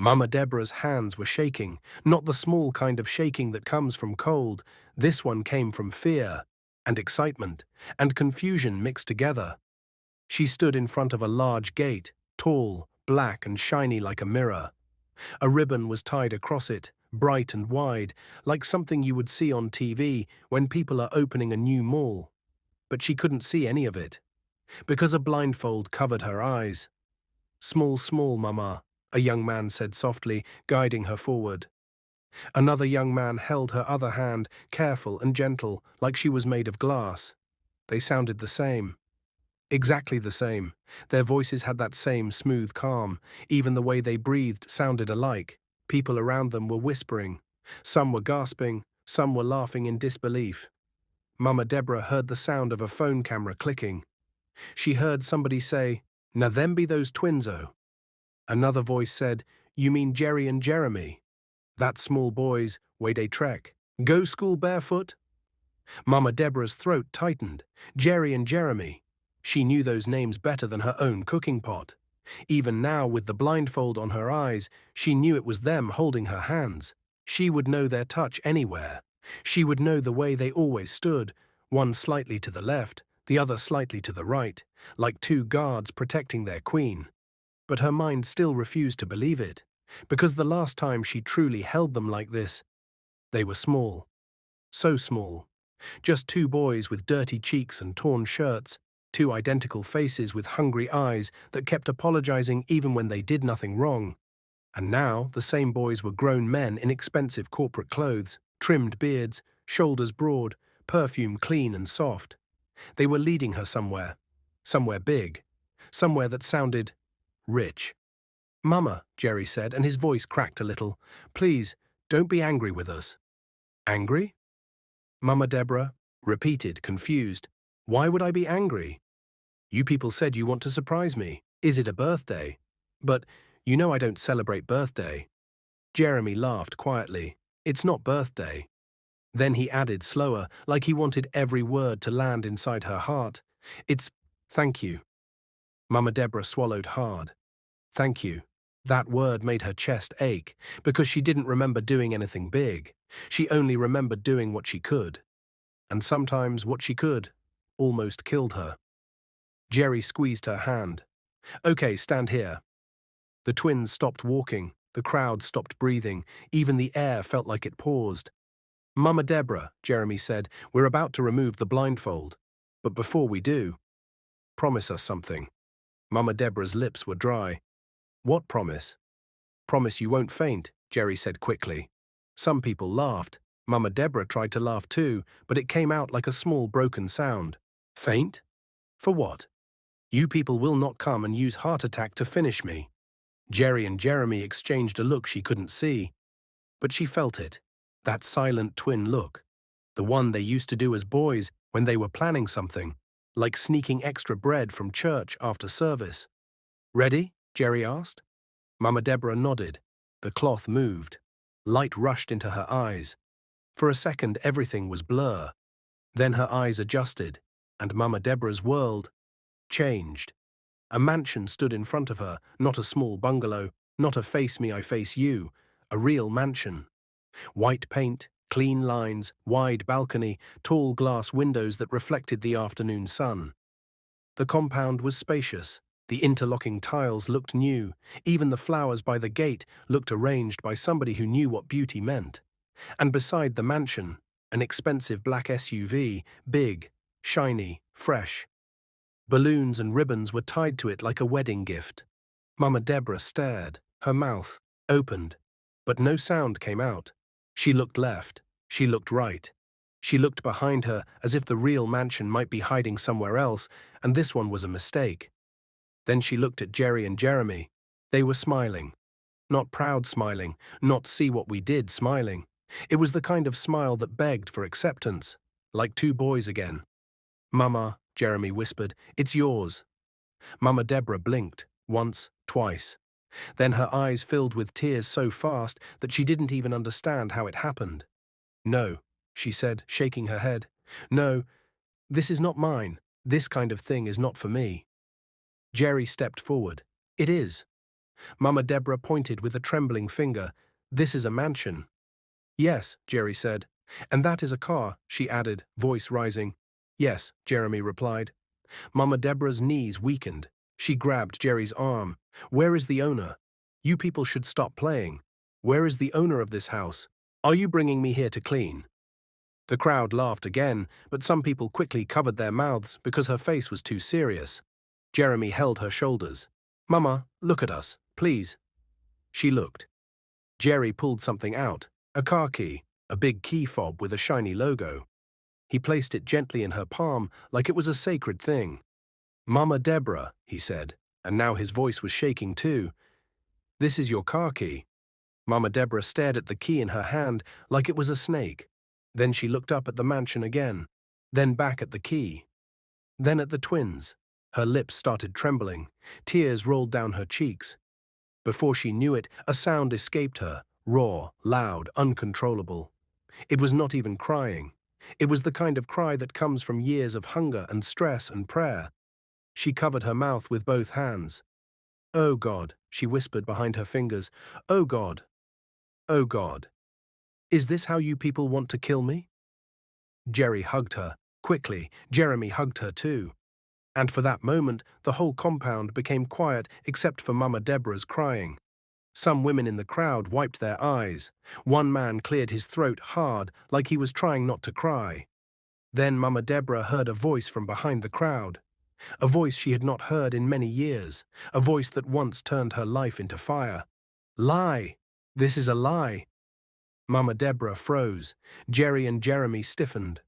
Mama Deborah's hands were shaking, not the small kind of shaking that comes from cold. This one came from fear and excitement and confusion mixed together. She stood in front of a large gate, tall, black and shiny like a mirror. A ribbon was tied across it, bright and wide, like something you would see on TV when people are opening a new mall. But she couldn't see any of it, because a blindfold covered her eyes. "Small, small, Mama," a young man said softly, guiding her forward. Another young man held her other hand, careful and gentle, like she was made of glass. They sounded the same. Exactly the same. Their voices had that same smooth calm. Even the way they breathed sounded alike. People around them were whispering. Some were gasping, some were laughing in disbelief. Mama Deborah heard the sound of a phone camera clicking. She heard somebody say, "Now them be those twinso." Another voice said, "You mean Jerry and Jeremy? That small boys, way they trek. Go school barefoot?" Mama Deborah's throat tightened. Jerry and Jeremy. She knew those names better than her own cooking pot. Even now, with the blindfold on her eyes, she knew it was them holding her hands. She would know their touch anywhere. She would know the way they always stood, one slightly to the left, the other slightly to the right, like two guards protecting their queen. But her mind still refused to believe it, because the last time she truly held them like this, they were small. So small. Just two boys with dirty cheeks and torn shirts, two identical faces with hungry eyes that kept apologizing even when they did nothing wrong. And now the same boys were grown men in expensive corporate clothes, trimmed beards, shoulders broad, perfume clean and soft. They were leading her somewhere. Somewhere big. Somewhere that sounded rich. "Mama," Jerry said, and his voice cracked a little, "please, don't be angry with us." "Angry?" Mama Deborah repeated, confused. "Why would I be angry? You people said you want to surprise me. Is it a birthday? But you know I don't celebrate birthday." Jeremy laughed quietly. "It's not birthday." Then he added slower, like he wanted every word to land inside her heart. "It's thank you." Mama Deborah swallowed hard. Thank you. That word made her chest ache, because she didn't remember doing anything big. She only remembered doing what she could. And sometimes what she could almost killed her. Jerry squeezed her hand. "Okay, stand here." The twins stopped walking. The crowd stopped breathing. Even the air felt like it paused. "Mama Deborah," Jeremy said, "we're about to remove the blindfold. But before we do, promise us something." Mama Deborah's lips were dry. "What promise?" "Promise you won't faint," Jerry said quickly. Some people laughed. Mama Deborah tried to laugh too, but it came out like a small broken sound. "Faint? For what? You people will not come and use heart attack to finish me." Jerry and Jeremy exchanged a look she couldn't see. But she felt it. That silent twin look. The one they used to do as boys when they were planning something, like sneaking extra bread from church after service. "Ready?" Jerry asked. Mama Deborah nodded. The cloth moved. Light rushed into her eyes. For a second, everything was blur. Then her eyes adjusted, and Mama Deborah's world changed. A mansion stood in front of her, not a small bungalow, not a face me I face you, a real mansion. White paint, clean lines, wide balcony, tall glass windows that reflected the afternoon sun. The compound was spacious. The interlocking tiles looked new. Even the flowers by the gate looked arranged by somebody who knew what beauty meant. And beside the mansion, an expensive black SUV, big, shiny, fresh. Balloons and ribbons were tied to it like a wedding gift. Mama Deborah stared, her mouth opened, but no sound came out. She looked left, she looked right. She looked behind her as if the real mansion might be hiding somewhere else, and this one was a mistake. Then she looked at Jerry and Jeremy. They were smiling. Not proud smiling, not see what we did smiling. It was the kind of smile that begged for acceptance, like two boys again. "Mama," Jeremy whispered, "it's yours." Mama Deborah blinked, once, twice. Then her eyes filled with tears so fast that she didn't even understand how it happened. "No," she said, shaking her head. "No, this is not mine. This kind of thing is not for me." Jerry stepped forward. "It is." Mama Deborah pointed with a trembling finger. "This is a mansion." "Yes," Jerry said. "And that is a car," she added, voice rising. "Yes," Jeremy replied. Mama Deborah's knees weakened. She grabbed Jerry's arm. "Where is the owner? You people should stop playing. Where is the owner of this house? Are you bringing me here to clean?" The crowd laughed again, but some people quickly covered their mouths because her face was too serious. Jeremy held her shoulders. "Mama, look at us, please." She looked. Jerry pulled something out, a car key, a big key fob with a shiny logo. He placed it gently in her palm like it was a sacred thing. "Mama Deborah," he said, and now his voice was shaking too. "This is your car key." Mama Deborah stared at the key in her hand like it was a snake. Then she looked up at the mansion again, then back at the key, then at the twins. Her lips started trembling. Tears rolled down her cheeks. Before she knew it, a sound escaped her, raw, loud, uncontrollable. It was not even crying. It was the kind of cry that comes from years of hunger and stress and prayer. She covered her mouth with both hands. "Oh God," she whispered behind her fingers. "Oh God. Oh God. Is this how you people want to kill me?" Jerry hugged her. Quickly, Jeremy hugged her too. And for that moment, the whole compound became quiet except for Mama Deborah's crying. Some women in the crowd wiped their eyes. One man cleared his throat hard, like he was trying not to cry. Then Mama Deborah heard a voice from behind the crowd. A voice she had not heard in many years. A voice that once turned her life into fire. "Lie! This is a lie!" Mama Deborah froze. Jerry and Jeremy stiffened.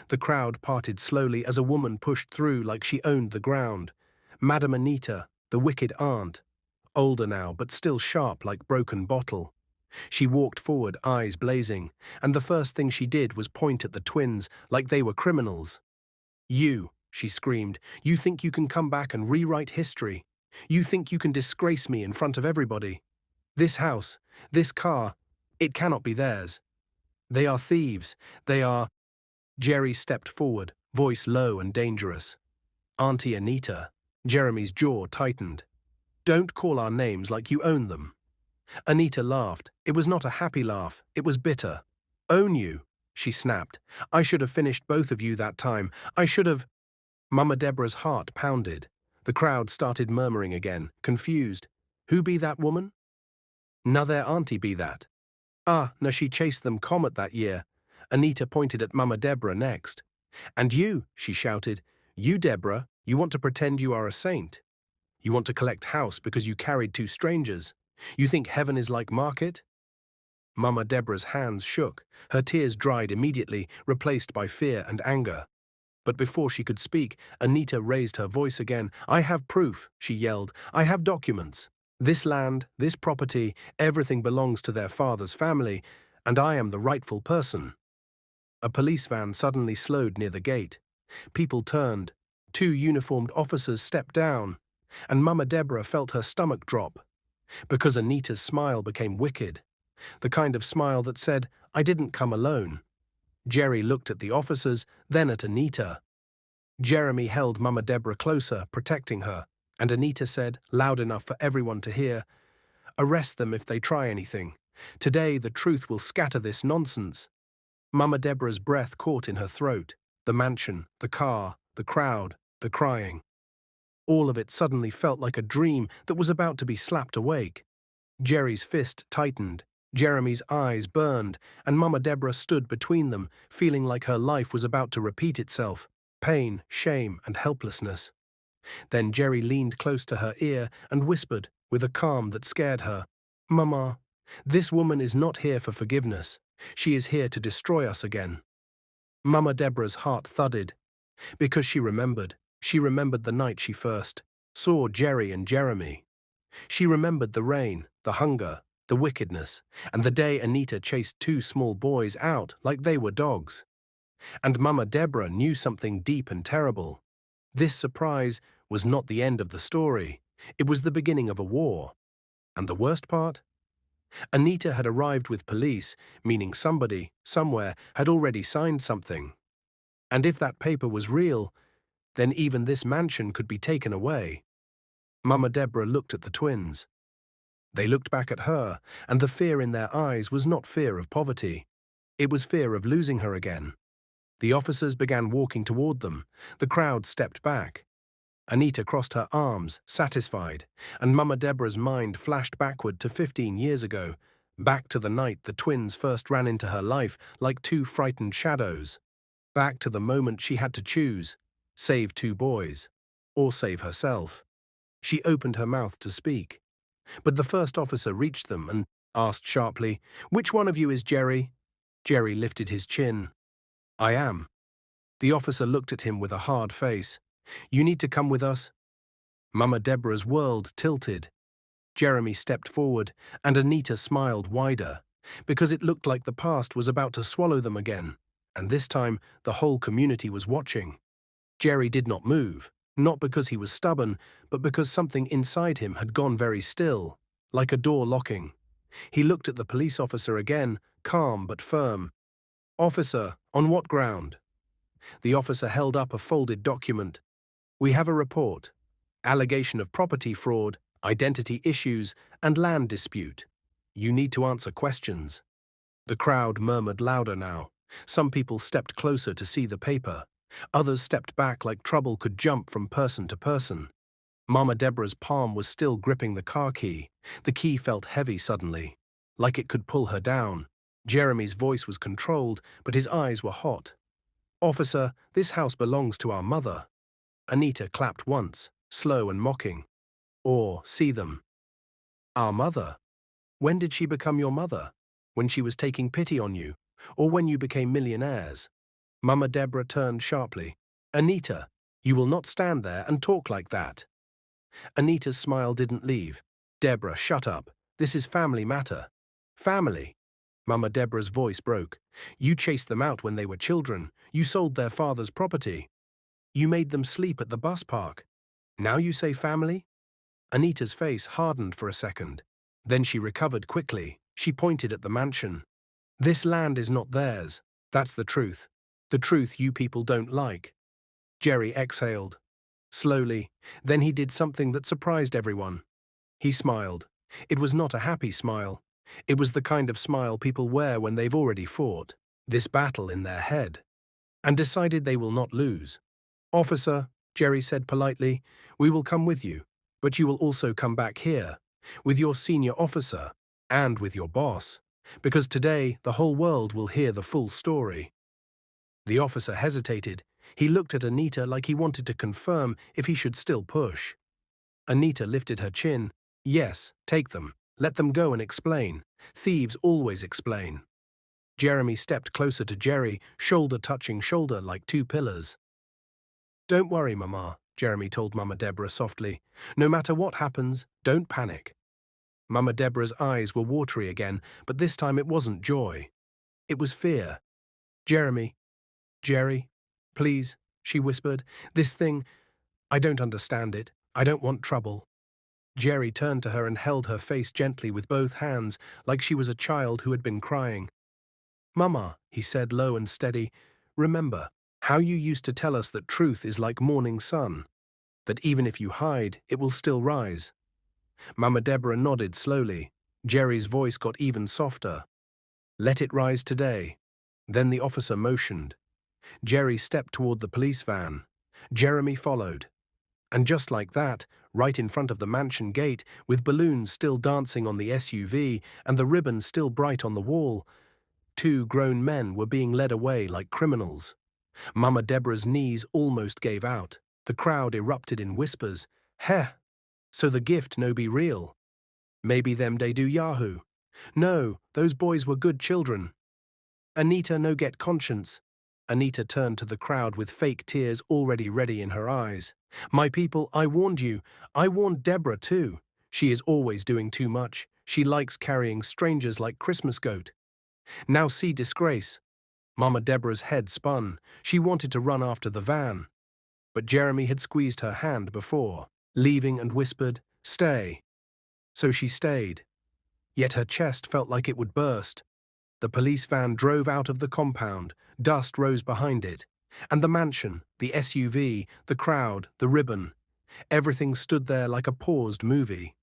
The crowd parted slowly as a woman pushed through like she owned the ground. Madame Anita, the wicked aunt. Older now, but still sharp like broken bottle. She walked forward, eyes blazing, and the first thing she did was point at the twins like they were criminals. "You," she screamed, "you think you can come back and rewrite history? You think you can disgrace me in front of everybody? This house, this car, it cannot be theirs. They are thieves. They are—" Jerry stepped forward, voice low and dangerous. "Auntie Anita." Jeremy's jaw tightened. "Don't call our names like you own them." Anita laughed. It was not a happy laugh, it was bitter. "Own you," she snapped. "I should have finished both of you that time. I should have—" Mama Deborah's heart pounded. The crowd started murmuring again, confused. "Who be that woman?" "Na their auntie be that." "Ah, na she chased them comet that year." Anita pointed at Mama Deborah next. "And you," she shouted, "you, Deborah, you want to pretend you are a saint. You want to collect house because you carried two strangers. You think heaven is like market?" Mama Deborah's hands shook. Her tears dried immediately, replaced by fear and anger. But before she could speak, Anita raised her voice again. "I have proof," she yelled. "I have documents. This land, this property, everything belongs to their father's family, and I am the rightful person." A police van suddenly slowed near the gate. People turned. Two uniformed officers stepped down, and Mama Deborah felt her stomach drop, because Anita's smile became wicked, the kind of smile that said, "I didn't come alone." Jerry looked at the officers, then at Anita. Jeremy held Mama Deborah closer, protecting her, and Anita said, loud enough for everyone to hear, "Arrest them if they try anything. Today the truth will scatter this nonsense." Mama Deborah's breath caught in her throat. The mansion, the car, the crowd, the crying. All of it suddenly felt like a dream that was about to be slapped awake. Jerry's fist tightened, Jeremy's eyes burned, and Mama Deborah stood between them, feeling like her life was about to repeat itself. Pain, shame, and helplessness. Then Jerry leaned close to her ear and whispered, with a calm that scared her, "Mama, this woman is not here for forgiveness. She is here to destroy us again." Mama Deborah's heart thudded, because she remembered. She remembered the night she first saw Jerry and Jeremy. She remembered the rain, the hunger, the wickedness, and the day Anita chased two small boys out like they were dogs. And Mama Deborah knew something deep and terrible. This surprise was not the end of the story. It was the beginning of a war. And the worst part? Anita had arrived with police, meaning somebody, somewhere, had already signed something. And if that paper was real, then even this mansion could be taken away. Mama Deborah looked at the twins. They looked back at her, and the fear in their eyes was not fear of poverty. It was fear of losing her again. The officers began walking toward them. The crowd stepped back. Anita crossed her arms, satisfied, and Mama Deborah's mind flashed backward to 15 years ago, back to the night the twins first ran into her life like two frightened shadows, back to the moment she had to choose, save two boys, or save herself. She opened her mouth to speak, but the first officer reached them and asked sharply, "Which one of you is Jerry?" Jerry lifted his chin. "I am." The officer looked at him with a hard face. "You need to come with us." Mama Deborah's world tilted. Jeremy stepped forward, and Anita smiled wider, because it looked like the past was about to swallow them again, and this time the whole community was watching. Jerry did not move, not because he was stubborn, but because something inside him had gone very still, like a door locking. He looked at the police officer again, calm but firm. "Officer, on what ground?" The officer held up a folded document. "We have a report. Allegation of property fraud, identity issues, and land dispute. You need to answer questions." The crowd murmured louder now. Some people stepped closer to see the paper. Others stepped back like trouble could jump from person to person. Mama Deborah's palm was still gripping the car key. The key felt heavy suddenly, like it could pull her down. Jeremy's voice was controlled, but his eyes were hot. "Officer, this house belongs to our mother." Anita clapped once, slow and mocking. "Or, see them." "Our mother? When did she become your mother? When she was taking pity on you? Or when you became millionaires?" Mama Deborah turned sharply. "Anita, you will not stand there and talk like that." Anita's smile didn't leave. "Deborah, shut up. This is family matter." "Family?" Mama Deborah's voice broke. "You chased them out when they were children. You sold their father's property. You made them sleep at the bus park. Now you say family?" Anita's face hardened for a second. Then she recovered quickly. She pointed at the mansion. "This land is not theirs. That's the truth. The truth you people don't like." Jerry exhaled. Slowly, then he did something that surprised everyone. He smiled. It was not a happy smile. It was the kind of smile people wear when they've already fought this battle in their head, and decided they will not lose. "Officer," Jerry said politely, "we will come with you, but you will also come back here, with your senior officer, and with your boss, because today the whole world will hear the full story." The officer hesitated. He looked at Anita like he wanted to confirm if he should still push. Anita lifted her chin. "Yes, take them. Let them go and explain. Thieves always explain." Jeremy stepped closer to Jerry, shoulder touching shoulder like two pillars. "Don't worry, Mama," Jeremy told Mama Deborah softly. "No matter what happens, don't panic." Mama Deborah's eyes were watery again, but this time it wasn't joy. It was fear. Jerry, please," she whispered. "This thing, I don't understand it. I don't want trouble." Jerry turned to her and held her face gently with both hands, like she was a child who had been crying. "Mama," he said low and steady, "remember how you used to tell us that truth is like morning sun, that even if you hide, it will still rise." Mama Deborah nodded slowly. Jerry's voice got even softer. "Let it rise today." Then the officer motioned. Jerry stepped toward the police van. Jeremy followed. And just like that, right in front of the mansion gate, with balloons still dancing on the SUV and the ribbon still bright on the wall, two grown men were being led away like criminals. Mama Deborah's knees almost gave out. The crowd erupted in whispers. "Heh! So the gift no be real. Maybe them they do Yahoo. No, those boys were good children. Anita no get conscience." Anita turned to the crowd with fake tears already ready in her eyes. "My people, I warned you. I warned Deborah too. She is always doing too much. She likes carrying strangers like Christmas goat. Now see disgrace." Mama Deborah's head spun. She wanted to run after the van. But Jeremy had squeezed her hand before, leaving, and whispered, "Stay." So she stayed. Yet her chest felt like it would burst. The police van drove out of the compound. Dust rose behind it. And the mansion, the SUV, the crowd, the ribbon. Everything stood there like a paused movie.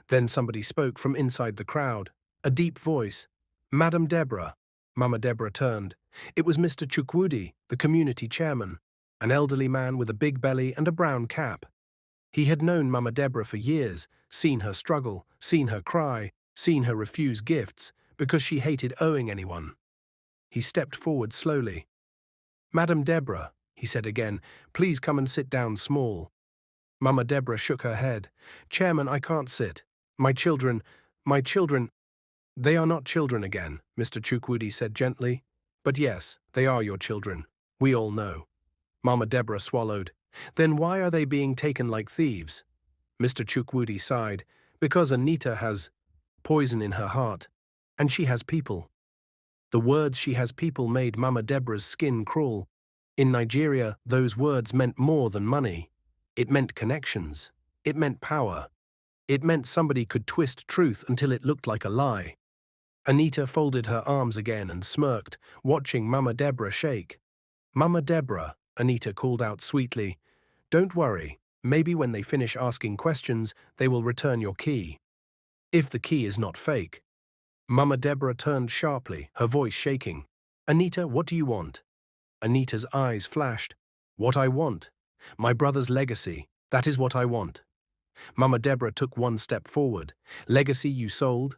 Then somebody spoke from inside the crowd. A deep voice. Madam Deborah. Mama Deborah turned. It was Mr. Chukwudi, the community chairman, an elderly man with a big belly and a brown cap. He had known Mama Deborah for years, seen her struggle, seen her cry, seen her refuse gifts, because she hated owing anyone. He stepped forward slowly. Madam Deborah, he said again, please come and sit down small. Mama Deborah shook her head. Chairman, I can't sit. My children, they are not children again, Mr. Chukwudi said gently. But yes, they are your children. We all know. Mama Deborah swallowed. Then why are they being taken like thieves? Mr. Chukwudi sighed. Because Anita has poison in her heart, and she has people. The words she has people made Mama Deborah's skin crawl. In Nigeria, those words meant more than money. It meant connections. It meant power. It meant somebody could twist truth until it looked like a lie. Anita folded her arms again and smirked, watching Mama Deborah shake. Mama Deborah, Anita called out sweetly, don't worry, maybe when they finish asking questions, they will return your key. If the key is not fake. Mama Deborah turned sharply, her voice shaking. Anita, what do you want? Anita's eyes flashed. What I want. My brother's legacy. That is what I want. Mama Deborah took one step forward. Legacy you sold?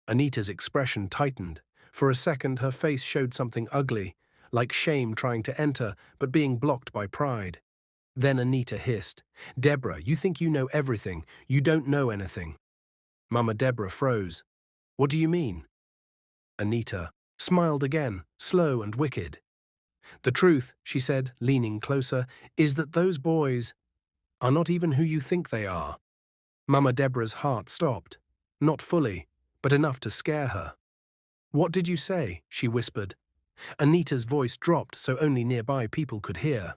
Anita's expression tightened. For a second, her face showed something ugly, like shame trying to enter, but being blocked by pride. Then Anita hissed, Deborah, you think you know everything. You don't know anything. Mama Deborah froze. What do you mean? Anita smiled again, slow and wicked. The truth, she said, leaning closer, is that those boys are not even who you think they are. Mama Deborah's heart stopped. Not fully, but enough to scare her. What did you say? She whispered. Anita's voice dropped so only nearby people could hear.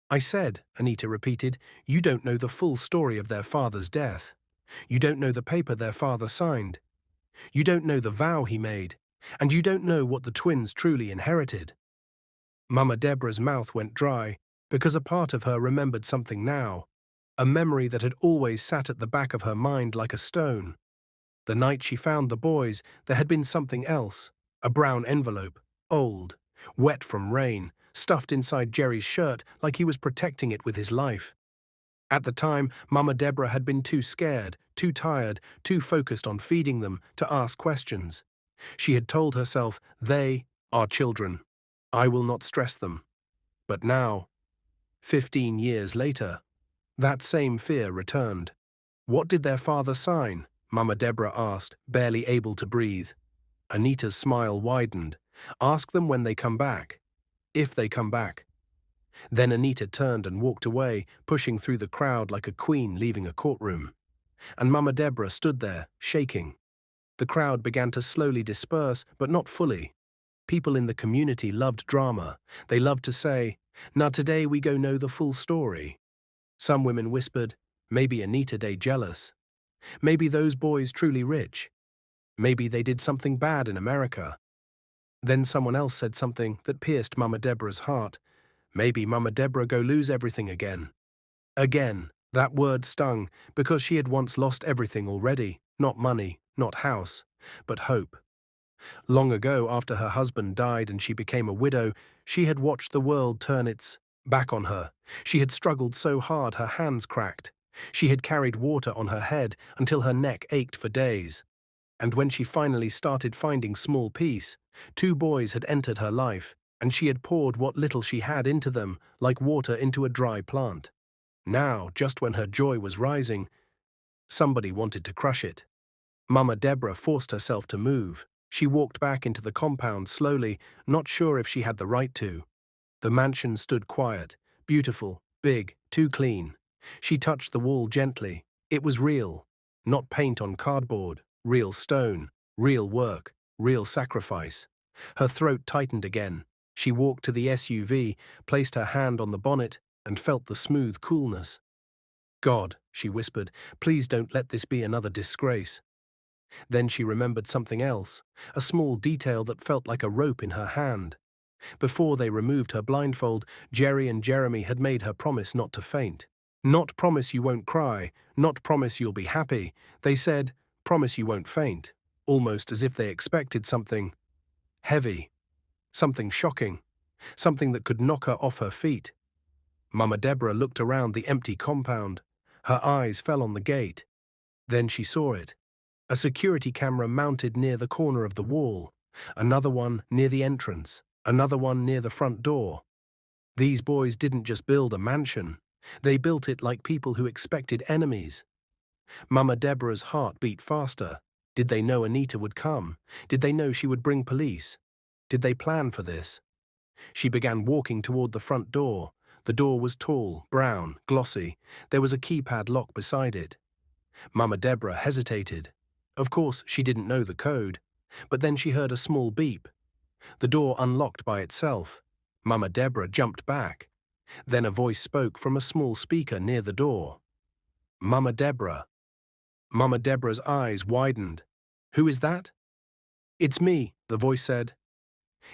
I said, Anita repeated, you don't know the full story of their father's death. You don't know the paper their father signed. You don't know the vow he made. And you don't know what the twins truly inherited. Mama Deborah's mouth went dry, because a part of her remembered something now, a memory that had always sat at the back of her mind like a stone. The night she found the boys, there had been something else, a brown envelope, old, wet from rain, stuffed inside Jerry's shirt like he was protecting it with his life. At the time, Mama Deborah had been too scared, too tired, too focused on feeding them to ask questions. She had told herself, they are children. I will not stress them. But now, 15 years later, that same fear returned. What did their father sign? Mama Deborah asked, barely able to breathe. Anita's smile widened. Ask them when they come back. If they come back. Then Anita turned and walked away, pushing through the crowd like a queen leaving a courtroom. And Mama Deborah stood there, shaking. The crowd began to slowly disperse, but not fully. People in the community loved drama. They loved to say, now today we go know the full story. Some women whispered, maybe Anita Day jealous. Maybe those boys truly rich. Maybe they did something bad in America. Then someone else said something that pierced Mama Deborah's heart. Maybe Mama Deborah go lose everything again. Again, that word stung, because she had once lost everything already. Not money, not house, but hope. Long ago, after her husband died and she became a widow, she had watched the world turn its back on her. She had struggled so hard her hands cracked. She had carried water on her head until her neck ached for days. And when she finally started finding small peace, 2 boys had entered her life, and she had poured what little she had into them, like water into a dry plant. Now, just when her joy was rising, somebody wanted to crush it. Mama Deborah forced herself to move. She walked back into the compound slowly, not sure if she had the right to. The mansion stood quiet, beautiful, big, too clean. She touched the wall gently. It was real. Not paint on cardboard, real stone, real work, real sacrifice. Her throat tightened again. She walked to the SUV, placed her hand on the bonnet, and felt the smooth coolness. God, she whispered, please don't let this be another disgrace. Then she remembered something else, a small detail that felt like a rope in her hand. Before they removed her blindfold, Jerry and Jeremy had made her promise not to faint. Not promise you won't cry, not promise you'll be happy. They said, promise you won't faint, almost as if they expected something heavy, something shocking, something that could knock her off her feet. Mama Deborah looked around the empty compound. Her eyes fell on the gate. Then she saw it. A security camera mounted near the corner of the wall, another one near the entrance, another one near the front door. These boys didn't just build a mansion. They built it like people who expected enemies. Mama Deborah's heart beat faster. Did they know Anita would come? Did they know she would bring police? Did they plan for this? She began walking toward the front door. The door was tall, brown, glossy. There was a keypad lock beside it. Mama Deborah hesitated. Of course, she didn't know the code. But then she heard a small beep. The door unlocked by itself. Mama Deborah jumped back. Then a voice spoke from a small speaker near the door. Mama Deborah. Mama Deborah's eyes widened. Who is that? It's me, the voice said.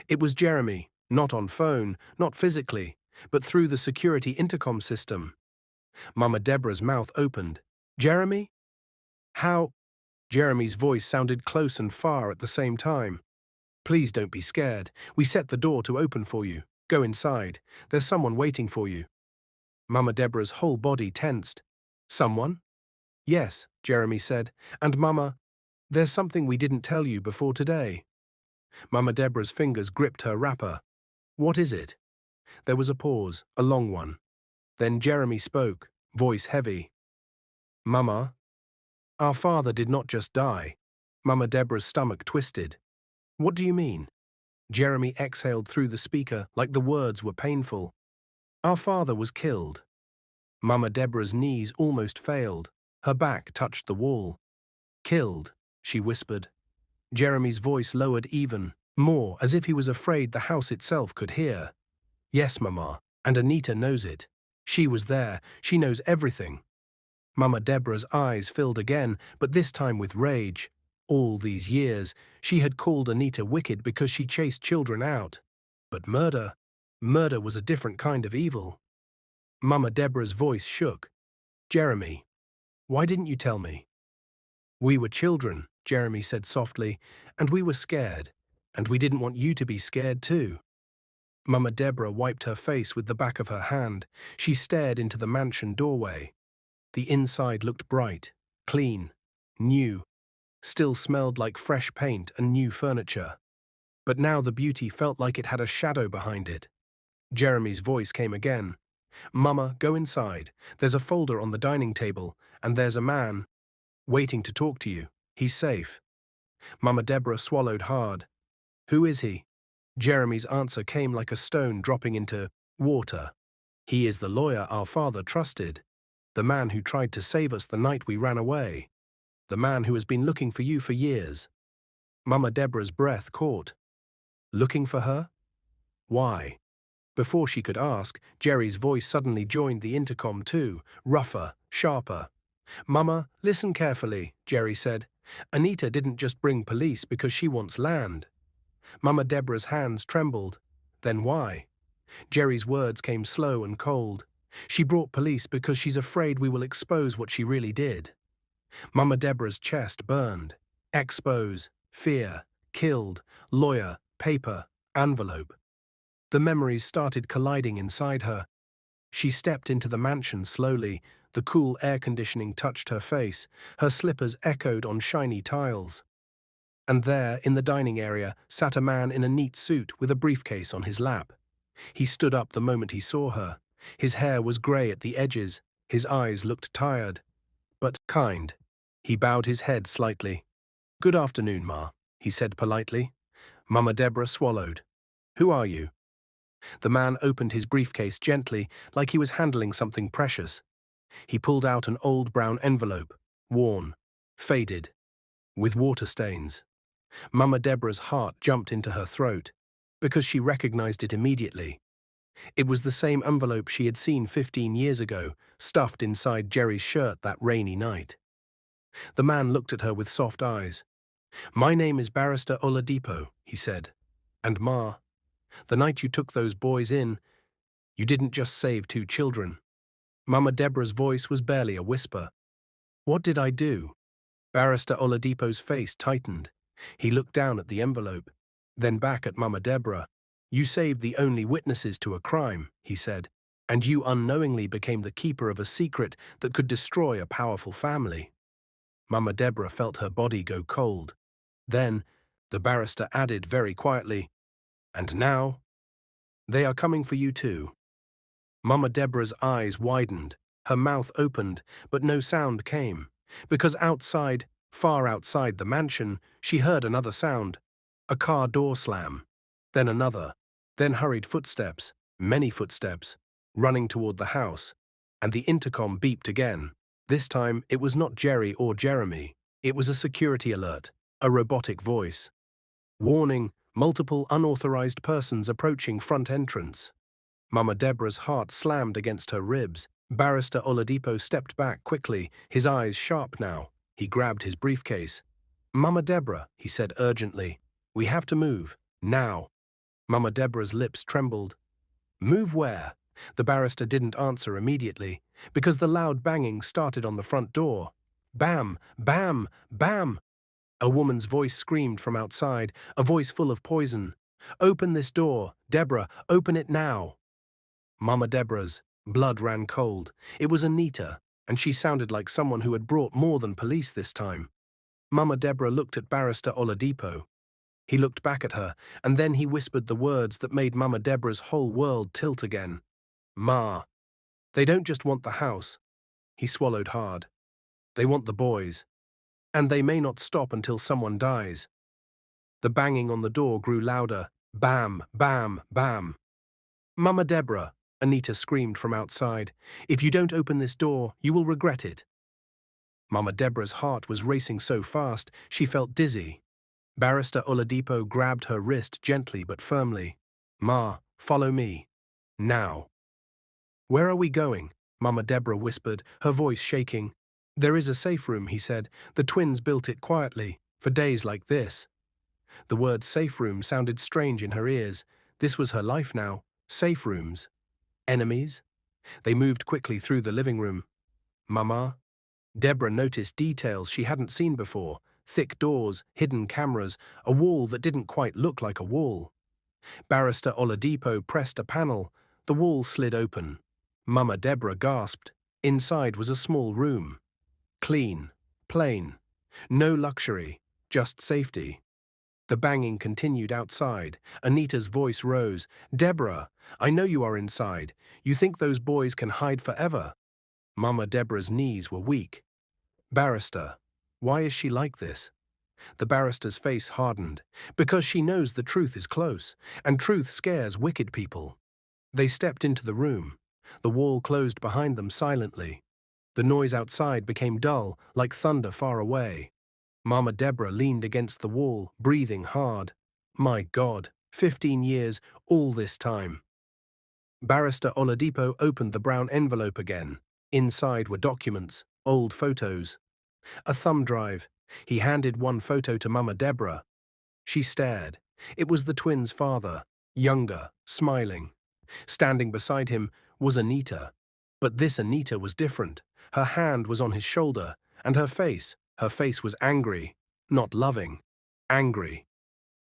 It was Jeremy, not on phone, not physically, but through the security intercom system. Mama Deborah's mouth opened. Jeremy? How? Jeremy's voice sounded close and far at the same time. Please don't be scared. We set the door to open for you. Go inside. There's someone waiting for you. Mama Deborah's whole body tensed. Someone? Yes, Jeremy said. And Mama, there's something we didn't tell you before today. Mama Deborah's fingers gripped her wrapper. What is it? There was a pause, a long one. Then Jeremy spoke, voice heavy. Mama, our father did not just die. Mama Deborah's stomach twisted. What do you mean? Jeremy exhaled through the speaker like the words were painful. Our father was killed. Mama Deborah's knees almost failed. Her back touched the wall. Killed, she whispered. Jeremy's voice lowered even more, as if he was afraid the house itself could hear. Yes, Mama, and Anita knows it. She was there. She knows everything. Mama Deborah's eyes filled again, but this time with rage. All these years, she had called Anita wicked because she chased children out. But murder was a different kind of evil. Mama Deborah's voice shook. Jeremy, why didn't you tell me? We were children, Jeremy said softly, and we were scared, and we didn't want you to be scared too. Mama Deborah wiped her face with the back of her hand. She stared into the mansion doorway. The inside looked bright, clean, new, still smelled like fresh paint and new furniture. But now the beauty felt like it had a shadow behind it. Jeremy's voice came again. Mama, go inside. There's a folder on the dining table, and there's a man waiting to talk to you. He's safe. Mama Deborah swallowed hard. Who is he? Jeremy's answer came like a stone dropping into water. He is the lawyer our father trusted. The man who tried to save us the night we ran away. The man who has been looking for you for years. Mama Deborah's breath caught. Looking for her? Why? Before she could ask, Jerry's voice suddenly joined the intercom too, rougher, sharper. Mama, listen carefully, Jerry said. Anita didn't just bring police because she wants land. Mama Deborah's hands trembled. Then why? Jerry's words came slow and cold. She brought police because she's afraid we will expose what she really did. Mama Deborah's chest burned. Expose, fear, killed, lawyer, paper, envelope. The memories started colliding inside her. She stepped into the mansion slowly. The cool air conditioning touched her face. Her slippers echoed on shiny tiles. And there, in the dining area, sat a man in a neat suit with a briefcase on his lap. He stood up the moment he saw her. His hair was grey at the edges. His eyes looked tired, but kind. He bowed his head slightly. Good afternoon, Ma, he said politely. Mama Deborah swallowed. Who are you? The man opened his briefcase gently, like he was handling something precious. He pulled out an old brown envelope, worn, faded, with water stains. Mama Deborah's heart jumped into her throat, because she recognized it immediately. It was the same envelope she had seen 15 years ago, stuffed inside Jerry's shirt that rainy night. The man looked at her with soft eyes. My name is Barrister Oladipo, he said. And Ma, the night you took those boys in, you didn't just save 2 children. Mama Deborah's voice was barely a whisper. What did I do? Barrister Oladipo's face tightened. He looked down at the envelope, then back at Mama Deborah. You saved the only witnesses to a crime, he said, and you unknowingly became the keeper of a secret that could destroy a powerful family. Mama Deborah felt her body go cold. Then, the barrister added very quietly, and now, they are coming for you too. Mama Deborah's eyes widened, her mouth opened, but no sound came, because outside, far outside the mansion, she heard another sound, a car door slam, then another, then hurried footsteps, many footsteps, running toward the house, and the intercom beeped again. This time, it was not Jerry or Jeremy, it was a security alert, a robotic voice. Warning, multiple unauthorized persons approaching front entrance. Mama Deborah's heart slammed against her ribs. Barrister Oladipo stepped back quickly, his eyes sharp now. He grabbed his briefcase. Mama Deborah, he said urgently, we have to move, now. Mama Deborah's lips trembled. Move where? The barrister didn't answer immediately, because the loud banging started on the front door. Bam, bam, bam! A woman's voice screamed from outside, a voice full of poison. Open this door, Deborah, open it now. Mama Deborah's blood ran cold. It was Anita, and she sounded like someone who had brought more than police this time. Mama Deborah looked at Barrister Oladipo. He looked back at her, and then he whispered the words that made Mama Deborah's whole world tilt again. Ma. They don't just want the house. He swallowed hard. They want the boys. And they may not stop until someone dies. The banging on the door grew louder. Bam, bam, bam. Mama Deborah, Anita screamed from outside. If you don't open this door, you will regret it. Mama Deborah's heart was racing so fast, she felt dizzy. Barrister Oladipo grabbed her wrist gently but firmly. Ma, follow me. Now. Where are we going? Mama Deborah whispered, her voice shaking. There is a safe room, he said. The twins built it quietly, for days like this. The word safe room sounded strange in her ears. This was her life now. Safe rooms. Enemies? They moved quickly through the living room. Mama? Deborah noticed details she hadn't seen before. Thick doors, hidden cameras, a wall that didn't quite look like a wall. Barrister Oladipo pressed a panel. The wall slid open. Mama Deborah gasped. Inside was a small room. Clean, plain, no luxury, just safety. The banging continued outside. Anita's voice rose. Deborah, I know you are inside. You think those boys can hide forever? Mama Deborah's knees were weak. Barrister, why is she like this? The barrister's face hardened. Because she knows the truth is close, and truth scares wicked people. They stepped into the room. The wall closed behind them silently. The noise outside became dull, like thunder far away. Mama Deborah leaned against the wall, breathing hard. My God, 15 years, all this time. Barrister Oladipo opened the brown envelope again. Inside were documents, old photos. A thumb drive. He handed one photo to Mama Deborah. She stared. It was the twins' father, younger, smiling. Standing beside him was Anita. But this Anita was different. Her hand was on his shoulder, and her face was angry, not loving, angry.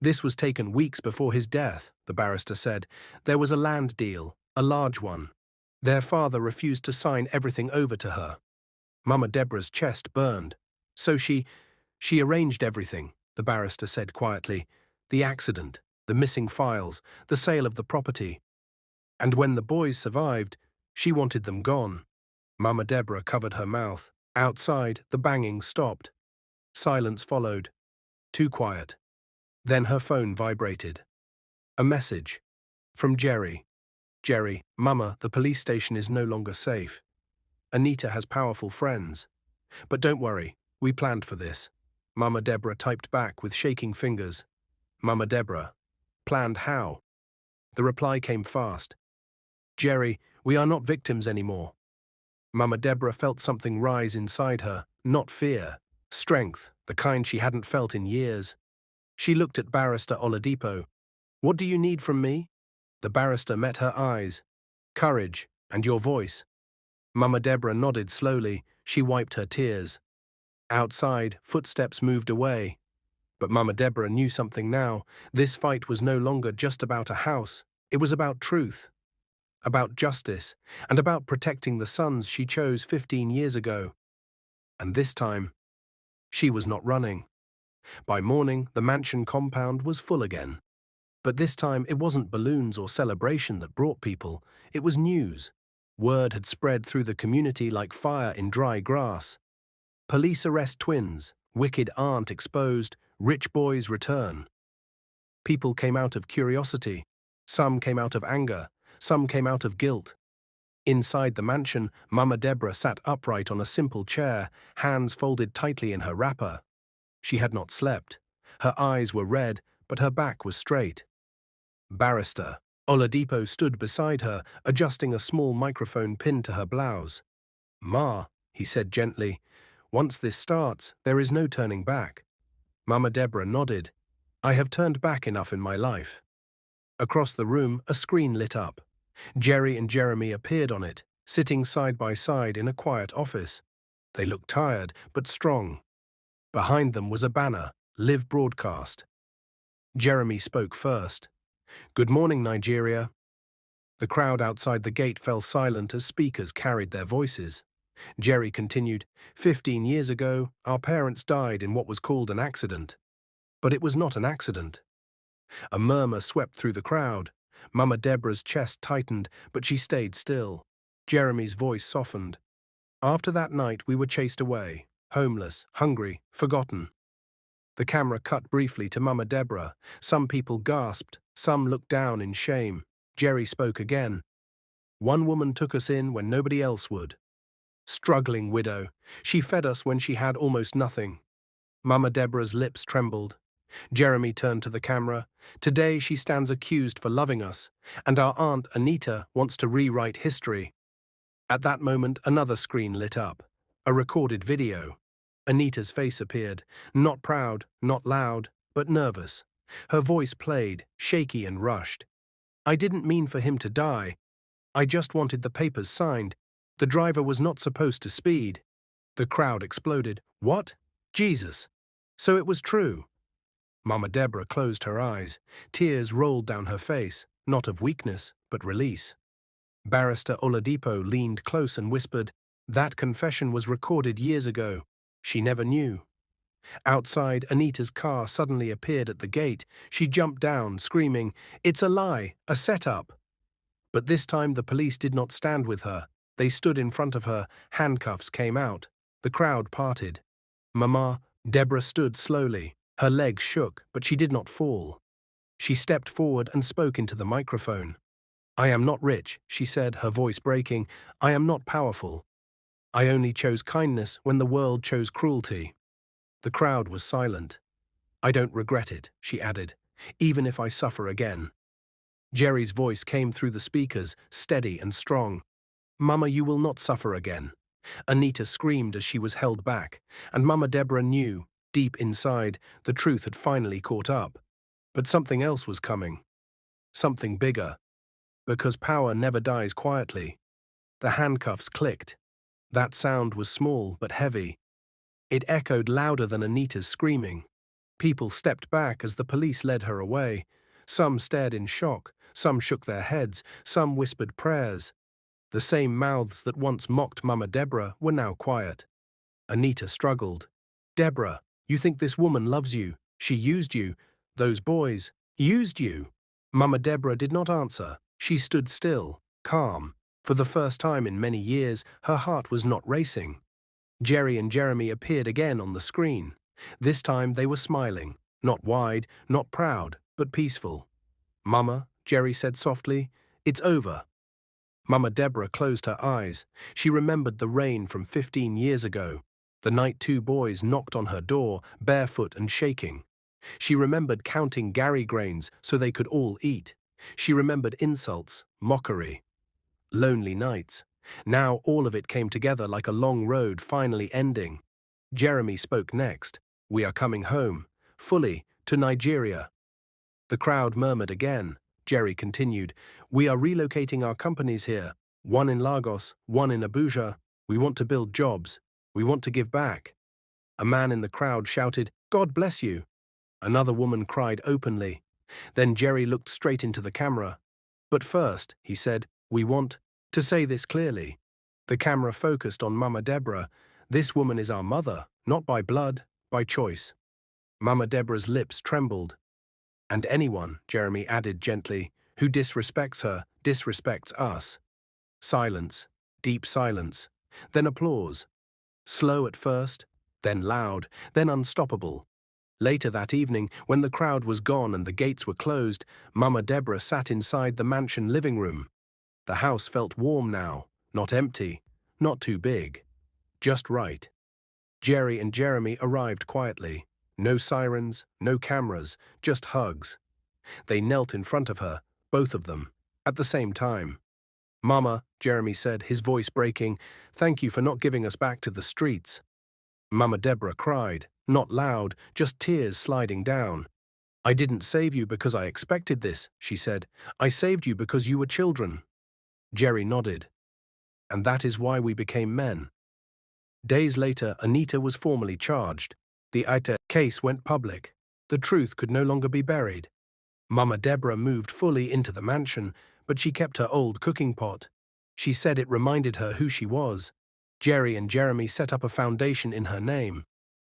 This was taken weeks before his death, the barrister said. There was a land deal, a large one. Their father refused to sign everything over to her. Mama Deborah's chest burned. So she arranged everything, the barrister said quietly. The accident, the missing files, the sale of the property. And when the boys survived, she wanted them gone. Mama Deborah covered her mouth. Outside, the banging stopped. Silence followed. Too quiet. Then her phone vibrated. A message. From Jerry. Jerry, Mama, the police station is no longer safe. Anita has powerful friends. But don't worry, we planned for this. Mama Deborah typed back with shaking fingers. Mama Deborah. Planned how? The reply came fast. Jerry, we are not victims anymore. Mama Deborah felt something rise inside her, not fear. Strength, the kind she hadn't felt in years. She looked at Barrister Oladipo. What do you need from me? The barrister met her eyes. Courage, and your voice. Mama Deborah nodded slowly. She wiped her tears. Outside, footsteps moved away. But Mama Deborah knew something now. This fight was no longer just about a house. It was about truth, about justice, and about protecting the sons she chose 15 years ago. And this time, she was not running. By morning, the mansion compound was full again. But this time, it wasn't balloons or celebration that brought people. It was news. Word had spread through the community like fire in dry grass. Police arrest twins, wicked aunt exposed, rich boys return. People came out of curiosity. Some came out of anger. Some came out of guilt. Inside the mansion, Mama Deborah sat upright on a simple chair, hands folded tightly in her wrapper. She had not slept. Her eyes were red, but her back was straight. Barrister Oladipo stood beside her, adjusting a small microphone pinned to her blouse. "Ma," he said gently, "once this starts, there is no turning back." Mama Deborah nodded. "I have turned back enough in my life." Across the room, a screen lit up. Jerry and Jeremy appeared on it, sitting side by side in a quiet office. They looked tired, but strong. Behind them was a banner, Live Broadcast. Jeremy spoke first. "Good morning, Nigeria." The crowd outside the gate fell silent as speakers carried their voices. Jerry continued, 15 years ago, our parents died in what was called an accident. But it was not an accident. A murmur swept through the crowd. Mama Deborah's chest tightened, but she stayed still. Jeremy's voice softened. After that night, we were chased away, homeless, hungry, forgotten. The camera cut briefly to Mama Deborah. Some people gasped, some looked down in shame. Jerry spoke again. One woman took us in when nobody else would. Struggling widow. She fed us when she had almost nothing. Mama Deborah's lips trembled. Jeremy turned to the camera. Today she stands accused for loving us, and our aunt Anita wants to rewrite history. At that moment, another screen lit up. A recorded video. Anita's face appeared, not proud, not loud, but nervous. Her voice played, shaky and rushed. "I didn't mean for him to die. I just wanted the papers signed. The driver was not supposed to speed." The crowd exploded. "What? Jesus! So it was true." Mama Deborah closed her eyes. Tears rolled down her face, not of weakness, but release. Barrister Oladipo leaned close and whispered, "That confession was recorded years ago. She never knew." Outside, Anita's car suddenly appeared at the gate. She jumped down, screaming, "It's a lie, a setup." But this time the police did not stand with her. They stood in front of her. Handcuffs came out. The crowd parted. Mama Deborah stood slowly. Her legs shook, but she did not fall. She stepped forward and spoke into the microphone. "I am not rich," she said, her voice breaking. "I am not powerful. I only chose kindness when the world chose cruelty." The crowd was silent. "I don't regret it," she added, "even if I suffer again." Jerry's voice came through the speakers, steady and strong. "Mama, you will not suffer again." Anita screamed as she was held back, and Mama Deborah knew, deep inside, the truth had finally caught up. But something else was coming. Something bigger. Because power never dies quietly. The handcuffs clicked. That sound was small but heavy. It echoed louder than Anita's screaming. People stepped back as the police led her away. Some stared in shock, some shook their heads, some whispered prayers. The same mouths that once mocked Mama Deborah were now quiet. Anita struggled. "Deborah, you think this woman loves you. She used you. Those boys used you." Mama Deborah did not answer. She stood still, calm. For the first time in many years, her heart was not racing. Jerry and Jeremy appeared again on the screen. This time they were smiling, not wide, not proud, but peaceful. "Mama," Jerry said softly, "it's over." Mama Deborah closed her eyes. She remembered the rain from 15 years ago, the night 2 boys knocked on her door, barefoot and shaking. She remembered counting Gary grains so they could all eat. She remembered insults, mockery, lonely nights. Now all of it came together like a long road finally ending. Jeremy spoke next. "We are coming home, fully, to Nigeria." The crowd murmured again. Jerry continued, "We are relocating our companies here. One in Lagos, one in Abuja. We want to build jobs. We want to give back. A man in the crowd shouted, God bless you. Another woman cried openly. Then Jerry looked straight into the camera. But first, he said, we want to say this clearly. The camera focused on Mama Deborah. This woman is our mother, not by blood, by choice. Mama Deborah's lips trembled. And anyone, Jeremy added gently, who disrespects her, disrespects us. Silence, deep silence, then applause. Slow at first, then loud, then unstoppable. Later that evening, when the crowd was gone and the gates were closed, Mama Deborah sat inside the mansion living room. The house felt warm now, not empty, not too big, just right. Jerry and Jeremy arrived quietly. No sirens, no cameras, just hugs. They knelt in front of her, both of them, at the same time. Mama, Jeremy said, his voice breaking, thank you for not giving us back to the streets. Mama Deborah cried, not loud, just tears sliding down. I didn't save you because I expected this, she said. I saved you because you were children. Jerry nodded. And that is why we became men. Days later, Anita was formally charged. The Aita case went public. The truth could no longer be buried. Mama Deborah moved fully into the mansion, but she kept her old cooking pot. She said it reminded her who she was. Jerry and Jeremy set up a foundation in her name,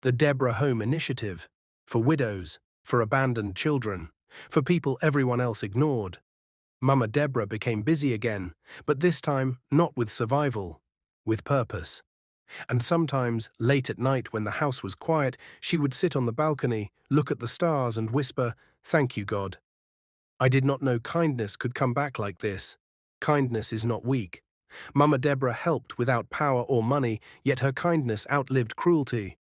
the Deborah Home Initiative, for widows, for abandoned children, for people everyone else ignored. Mama Deborah became busy again, but this time not with survival, with purpose. And sometimes, late at night when the house was quiet, she would sit on the balcony, look at the stars and whisper, "Thank you, God. I did not know kindness could come back like this. Kindness is not weak." Mama Deborah helped without power or money, yet her kindness outlived cruelty.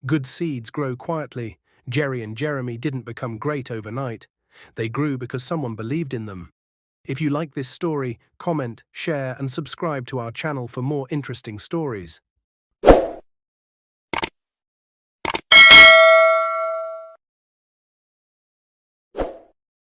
Good seeds grow quietly. Jerry and Jeremy didn't become great overnight. They grew because someone believed in them. If you like this story, comment, share, and subscribe to our channel for more interesting stories.